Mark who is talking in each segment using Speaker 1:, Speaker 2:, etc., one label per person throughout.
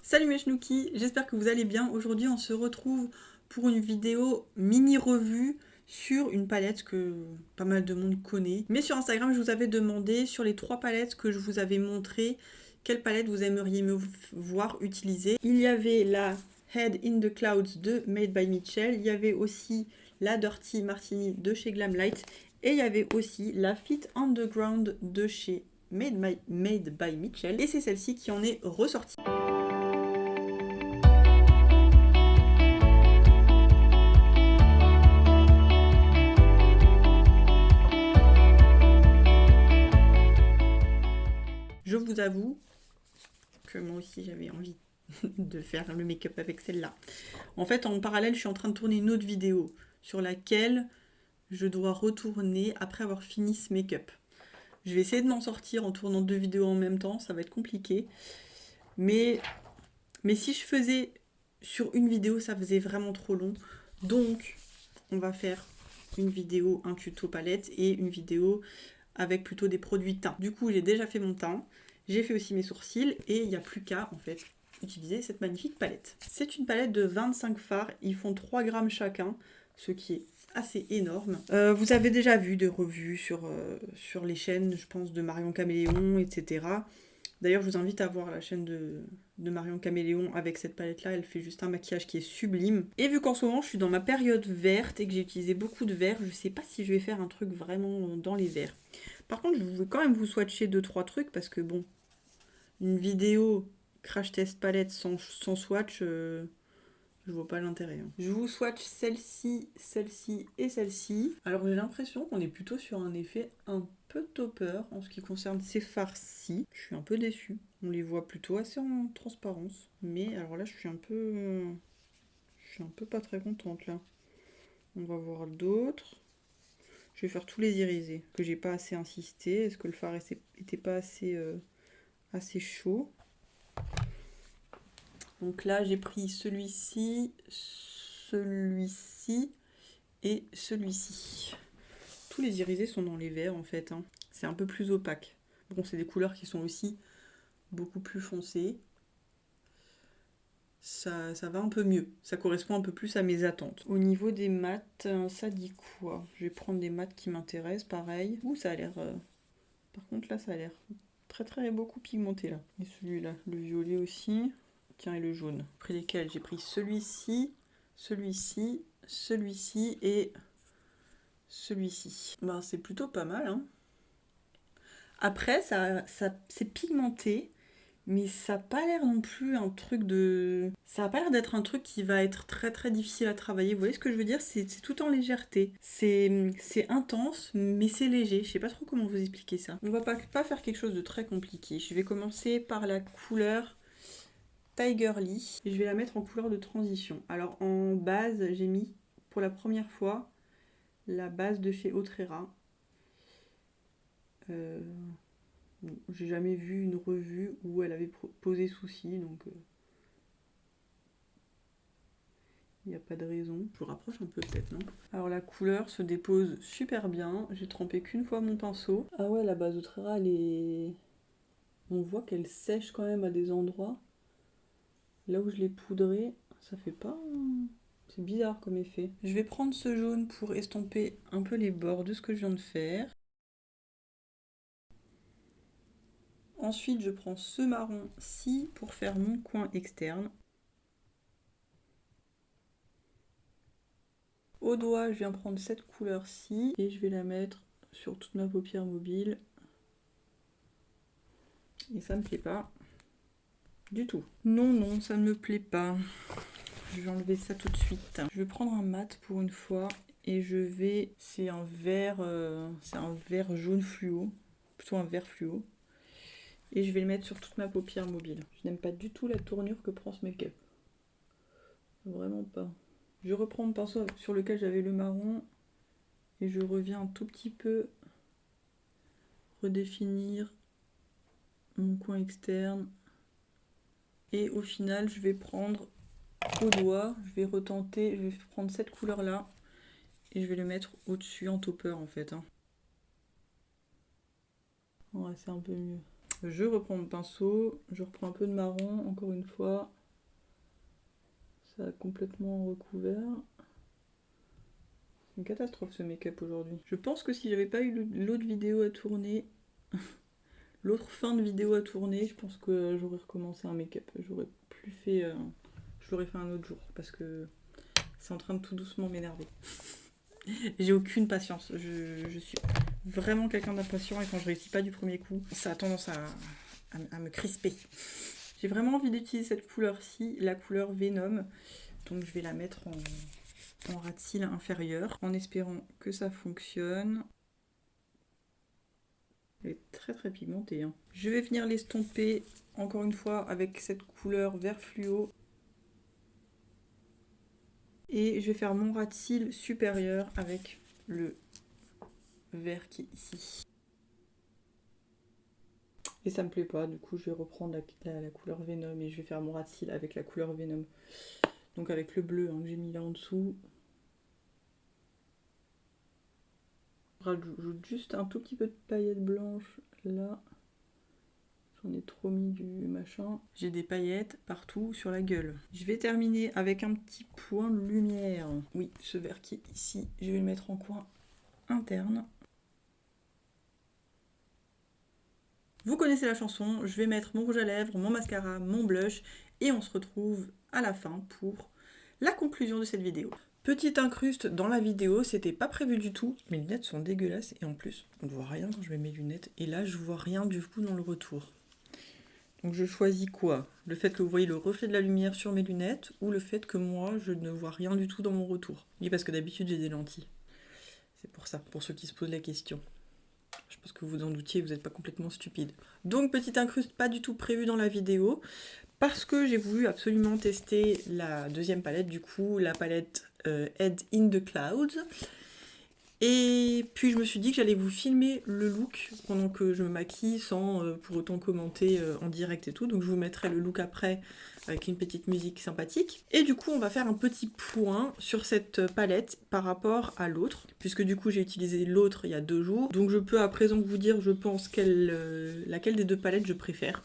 Speaker 1: Salut mes chnouki, j'espère que vous allez bien. Aujourd'hui on se retrouve pour une vidéo mini revue sur une palette que pas mal de monde connaît. Mais sur Instagram je vous avais demandé sur les 3 palettes que je vous avais montré, quelle palette vous aimeriez me voir utiliser. Il y avait la Head in the Clouds de Made by Mitchell, il y avait aussi la Dirty Martini de chez Glamlight et il y avait aussi la Fit Underground de chez Made by Mitchell et c'est celle-ci qui en est ressortie. Je vous avoue que moi aussi j'avais envie de faire le make-up avec celle-là. En fait, en parallèle, je suis en train de tourner une autre vidéo sur laquelle je dois retourner après avoir fini ce make-up. Je vais essayer de m'en sortir en tournant 2 vidéos en même temps, ça va être compliqué. Mais si je faisais sur une vidéo, ça faisait vraiment trop long. Donc, on va faire une vidéo, un tuto palette et une vidéo avec plutôt des produits teint. Du coup, j'ai déjà fait mon teint. J'ai fait aussi mes sourcils et il n'y a plus qu'à en fait utiliser cette magnifique palette. C'est une palette de 25 fards, ils font 3 grammes chacun, ce qui est assez énorme. Vous avez déjà vu des revues sur les chaînes, je pense, de Marion Caméléon, etc. D'ailleurs, je vous invite à voir la chaîne de Marion Caméléon avec cette palette-là. Elle fait juste un maquillage qui est sublime. Et vu qu'en ce moment, je suis dans ma période verte et que j'ai utilisé beaucoup de verts, je ne sais pas si je vais faire un truc vraiment dans les verts. Par contre, je vais quand même vous swatcher 2-3 trucs parce que bon, une vidéo crash test palette sans swatch, je vois pas l'intérêt. Je vous swatch celle-ci, celle-ci et celle-ci. Alors j'ai l'impression qu'on est plutôt sur un effet un peu topper en ce qui concerne ces fards-ci. Je suis un peu déçue. On les voit plutôt assez en transparence. Mais alors là, je suis un peu pas très contente là. On va voir d'autres. Je vais faire tous les irisés, que j'ai pas assez insisté. Est-ce que le fard était pas assez, assez chaud? Donc là, j'ai pris celui-ci, celui-ci et celui-ci. Tous les irisés sont dans les verts en fait. Hein. C'est un peu plus opaque. Bon, c'est des couleurs qui sont aussi beaucoup plus foncées. Ça va un peu mieux. Ça correspond un peu plus à mes attentes. Au niveau des mats, ça dit quoi? Je vais prendre des mats qui m'intéressent, pareil. Ouh, ça a l'air... Par contre, là, ça a l'air très beaucoup pigmenté, là. Et celui-là, le violet aussi. Tiens, et le jaune. Après lesquels j'ai pris celui-ci, celui-ci, celui-ci et celui-ci. Ben, c'est plutôt pas mal, hein. Après, c'est pigmenté, mais ça n'a pas l'air non plus un truc de... Ça n'a pas l'air d'être un truc qui va être très difficile à travailler. Vous voyez ce que je veux dire? C'est tout en légèreté. C'est intense, mais c'est léger. Je sais pas trop comment vous expliquer ça. On va pas faire quelque chose de très compliqué. Je vais commencer par la couleur Tigerly. Et je vais la mettre en couleur de transition. Alors en base, j'ai mis pour la première fois la base de chez Autrera. J'ai jamais vu une revue où elle avait posé souci, donc il n'y a pas de raison. Je vous rapproche un peu peut-être, non? Alors la couleur se dépose super bien. J'ai trempé qu'une fois mon pinceau. Ah ouais, la base Autrera, elle est... On voit qu'elle sèche quand même à des endroits. Là où je l'ai poudrée, ça fait pas... C'est bizarre comme effet. Je vais prendre ce jaune pour estomper un peu les bords de ce que je viens de faire. Ensuite, je prends ce marron-ci pour faire mon coin externe. Au doigt, je viens prendre cette couleur-ci et je vais la mettre sur toute ma paupière mobile. Et ça ne me plaît pas du tout. Non, ça ne me plaît pas. Je vais enlever ça tout de suite. Je vais prendre un mat pour une fois et je vais... c'est un vert jaune fluo, plutôt un vert fluo. Et je vais le mettre sur toute ma paupière mobile. Je n'aime pas du tout la tournure que prend ce make-up. Vraiment pas. Je reprends le pinceau sur lequel j'avais le marron et je reviens un tout petit peu redéfinir mon coin externe. Et au final, je vais prendre au doigt, je vais retenter, je vais prendre cette couleur-là et je vais le mettre au-dessus en topper en fait. Hein. Ouais, c'est un peu mieux. Je reprends mon pinceau, je reprends un peu de marron, encore une fois. Ça a complètement recouvert. C'est une catastrophe ce make-up aujourd'hui. Je pense que si j'avais pas eu l'autre vidéo à tourner, l'autre fin de vidéo à tourner, je pense que j'aurais recommencé un make-up. J'aurais plus fait... je l'aurais fait un autre jour parce que c'est en train de tout doucement m'énerver. J'ai aucune patience. Je suis vraiment quelqu'un d'impatient et quand je réussis pas du premier coup, ça a tendance à me crisper. J'ai vraiment envie d'utiliser cette couleur-ci, la couleur Venom. Donc je vais la mettre en ras de cils inférieur en espérant que ça fonctionne. Elle est très très pigmentée. Hein. Je vais venir l'estomper encore une fois avec cette couleur vert fluo. Et je vais faire mon ras de cils supérieur avec le vert qui est ici. Et ça me plaît pas, du coup je vais reprendre la couleur Venom et je vais faire mon ras de cils avec la couleur Venom. Donc avec le bleu hein, que j'ai mis là en dessous. Je rajoute juste un tout petit peu de paillettes blanches là. J'en ai trop mis du machin. J'ai des paillettes partout sur la gueule. Je vais terminer avec un petit point de lumière. Oui, ce vert qui est ici, je vais le mettre en coin interne. Vous connaissez la chanson, je vais mettre mon rouge à lèvres, mon mascara, mon blush et on se retrouve à la fin pour la conclusion de cette vidéo. Petite incruste dans la vidéo, c'était pas prévu du tout. Mes lunettes sont dégueulasses et en plus, on ne voit rien quand je mets mes lunettes et là je vois rien du coup dans le retour. Donc je choisis quoi? Le fait que vous voyez le reflet de la lumière sur mes lunettes ou le fait que moi je ne vois rien du tout dans mon retour? Oui, parce que d'habitude j'ai des lentilles. C'est pour ça, pour ceux qui se posent la question. Je pense que vous en doutiez, vous n'êtes pas complètement stupide. Donc petite incruste pas du tout prévue dans la vidéo, parce que j'ai voulu absolument tester la deuxième palette, du coup la palette Head in the Clouds. Et puis je me suis dit que j'allais vous filmer le look pendant que je me maquille sans pour autant commenter en direct et tout. Donc je vous mettrai le look après avec une petite musique sympathique. Et du coup on va faire un petit point sur cette palette par rapport à l'autre. Puisque du coup j'ai utilisé l'autre il y a 2 jours. Donc je peux à présent vous dire je pense laquelle des deux palettes je préfère.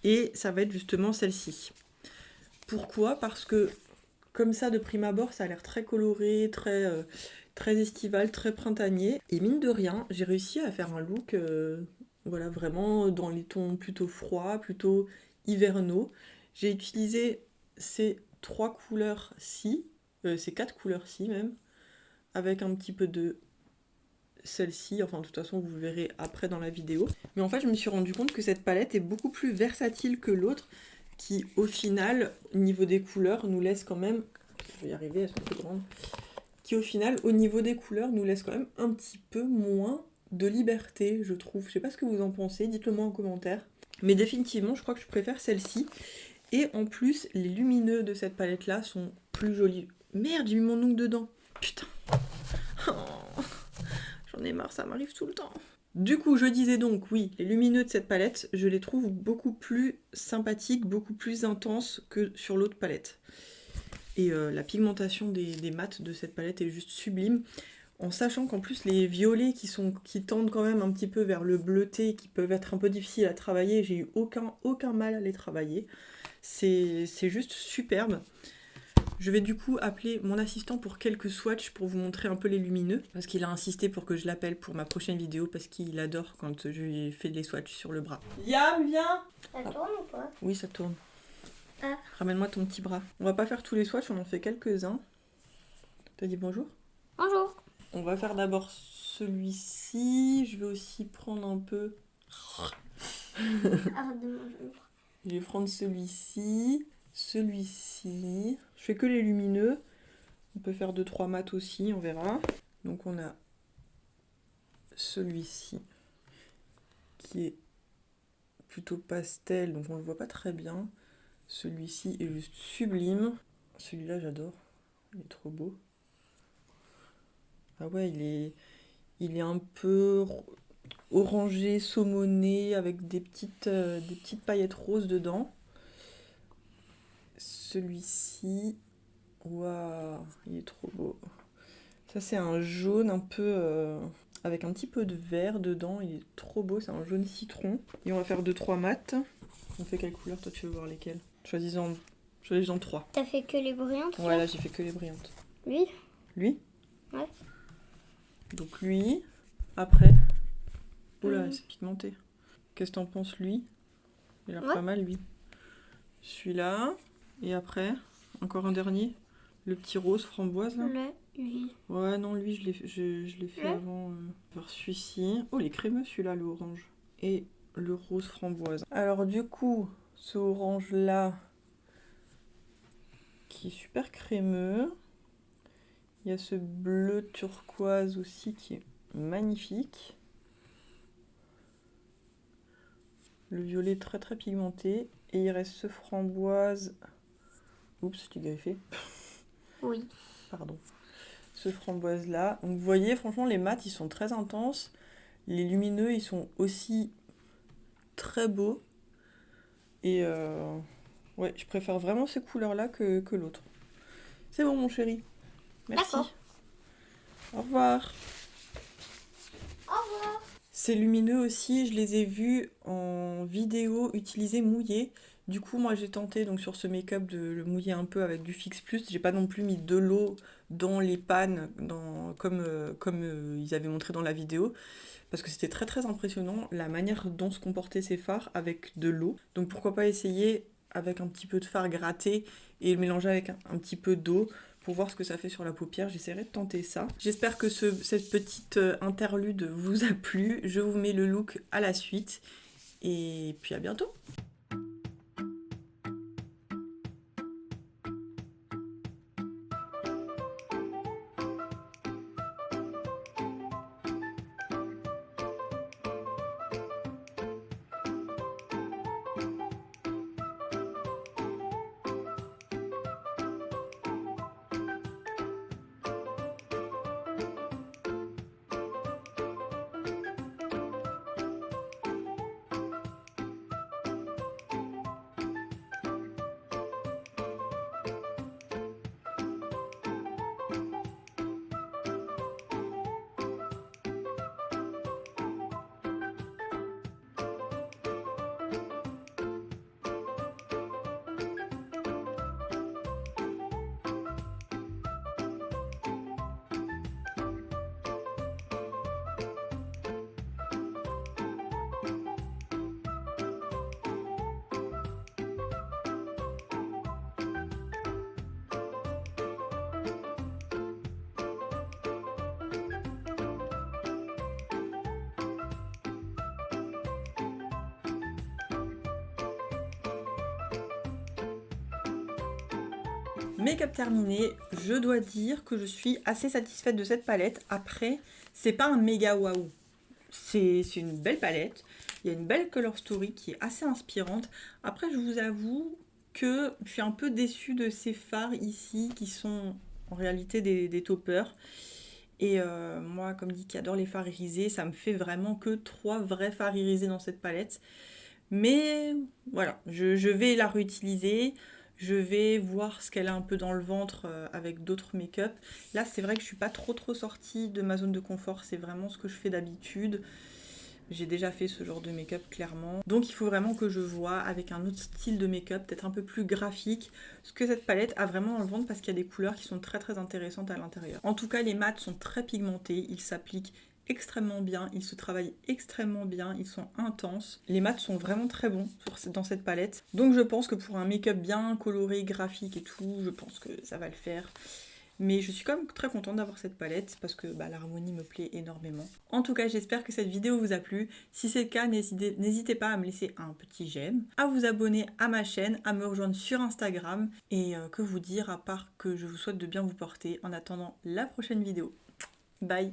Speaker 1: Et ça va être justement celle-ci. Pourquoi? Parce que comme ça de prime abord ça a l'air très coloré, très estival, très printanier. Et mine de rien, j'ai réussi à faire un look voilà, vraiment dans les tons plutôt froids, plutôt hivernaux. J'ai utilisé ces 3 couleurs-ci, ces 4 couleurs-ci même, avec un petit peu de celle-ci, enfin de toute façon vous le verrez après dans la vidéo. Mais en fait je me suis rendu compte que cette palette est beaucoup plus versatile que l'autre, qui au final, au niveau des couleurs, nous laisse quand même, je vais y arriver, elles sont plus grandes, qui au final, au niveau des couleurs, nous laisse quand même un petit peu moins de liberté, je trouve. Je sais pas ce que vous en pensez, dites-le moi en commentaire. Mais définitivement, je crois que je préfère celle-ci. Et en plus, les lumineux de cette palette-là sont plus jolis. Merde, j'ai mis mon ongle dedans. Putain. Oh, j'en ai marre, ça m'arrive tout le temps. Du coup, je disais donc, oui, les lumineux de cette palette, je les trouve beaucoup plus sympathiques, beaucoup plus intenses que sur l'autre palette. Et la pigmentation des mats de cette palette est juste sublime. En sachant qu'en plus les violets qui tendent quand même un petit peu vers le bleuté, qui peuvent être un peu difficiles à travailler, j'ai eu aucun mal à les travailler. C'est juste superbe. Je vais du coup appeler mon assistant pour quelques swatchs pour vous montrer un peu les lumineux. Parce qu'il a insisté pour que je l'appelle pour ma prochaine vidéo parce qu'il adore quand je lui fais des swatchs sur le bras. Liam, viens!
Speaker 2: Ça tourne ou pas?
Speaker 1: Oui, ça tourne.
Speaker 2: Ah.
Speaker 1: Ramène-moi ton petit bras. On va pas faire tous les swatchs, on en fait quelques-uns. T'as dit bonjour?
Speaker 2: Bonjour.
Speaker 1: On va faire d'abord celui-ci. Je vais aussi prendre un peu...
Speaker 2: Arrête de manger.
Speaker 1: Je vais prendre celui-ci. Celui-ci. Je fais que les lumineux. On peut faire 2-3 mats aussi, on verra. Donc on a celui-ci qui est plutôt pastel, donc on le voit pas très bien. Celui-ci est juste sublime. Celui-là j'adore, il est trop beau. Ah ouais, il est un peu orangé, saumoné, avec des petites paillettes roses dedans. Celui-ci, waouh, il est trop beau. Ça c'est un jaune un peu avec un petit peu de vert dedans. Il est trop beau, c'est un jaune citron. Et on va faire 2-3 mats. On fait quelle couleur? Toi, tu veux voir lesquelles? Choisis-en 3.
Speaker 2: T'as fait que les brillantes?
Speaker 1: Ouais, là, j'ai fait que les brillantes.
Speaker 2: Lui?
Speaker 1: Lui?
Speaker 2: Ouais.
Speaker 1: Donc lui, après. Oula, c'est pigmenté. Qu'est-ce que t'en penses, lui? Il a l'air pas mal, lui. Celui-là. Et après, encore un dernier. Le petit rose framboise, là.
Speaker 2: Lui.
Speaker 1: Ouais, non, lui, je l'ai fait avant. Voir celui-ci. Oh, il est crémeux, celui-là, le orange. Et le rose framboise. Alors, du coup, ce orange-là, qui est super crémeux. Il y a ce bleu turquoise aussi, qui est magnifique. Le violet très très pigmenté. Et il reste ce framboise. Oups, je t'ai griffé.
Speaker 2: Oui.
Speaker 1: Pardon. Ce framboise là. Donc vous voyez, franchement, les mats ils sont très intenses. Les lumineux ils sont aussi très beaux. Et ouais, je préfère vraiment ces couleurs là que l'autre. C'est bon, mon chéri. Merci.
Speaker 2: D'accord.
Speaker 1: Au revoir.
Speaker 2: Au revoir.
Speaker 1: Ces lumineux aussi, je les ai vus en vidéo utilisés mouillés. Du coup, moi j'ai tenté donc sur ce make-up de le mouiller un peu avec du Fix Plus. J'ai pas non plus mis de l'eau dans les pannes comme ils avaient montré dans la vidéo. Parce que c'était très très impressionnant la manière dont se comportaient ces fards avec de l'eau. Donc pourquoi pas essayer avec un petit peu de fard gratté et le mélanger avec un petit peu d'eau pour voir ce que ça fait sur la paupière. J'essaierai de tenter ça. J'espère que cette petite interlude vous a plu. Je vous mets le look à la suite. Et puis à bientôt. Make-up terminé, je dois dire que je suis assez satisfaite de cette palette. Après, c'est pas un méga waouh. C'est une belle palette. Il y a une belle color story qui est assez inspirante. Après, je vous avoue que je suis un peu déçue de ces fards ici qui sont en réalité des toppers. Et moi, comme dit qui adore les fards irisés, ça me fait vraiment que 3 vrais fards irisés dans cette palette. Mais voilà, je vais la réutiliser. Je vais voir ce qu'elle a un peu dans le ventre avec d'autres make-up. Là, c'est vrai que je suis pas trop sortie de ma zone de confort. C'est vraiment ce que je fais d'habitude. J'ai déjà fait ce genre de make-up, clairement. Donc, il faut vraiment que je vois avec un autre style de make-up, peut-être un peu plus graphique, ce que cette palette a vraiment dans le ventre parce qu'il y a des couleurs qui sont très intéressantes à l'intérieur. En tout cas, les mats sont très pigmentés. Ils s'appliquent extrêmement bien, ils se travaillent extrêmement bien, ils sont intenses. Les mats sont vraiment très bons dans cette palette. Donc je pense que pour un make-up bien coloré, graphique et tout, je pense que ça va le faire. Mais je suis quand même très contente d'avoir cette palette parce que l'harmonie me plaît énormément. En tout cas, j'espère que cette vidéo vous a plu. Si c'est le cas, n'hésitez pas à me laisser un petit j'aime, à vous abonner à ma chaîne, à me rejoindre sur Instagram et que vous dire à part que je vous souhaite de bien vous porter en attendant la prochaine vidéo. Bye!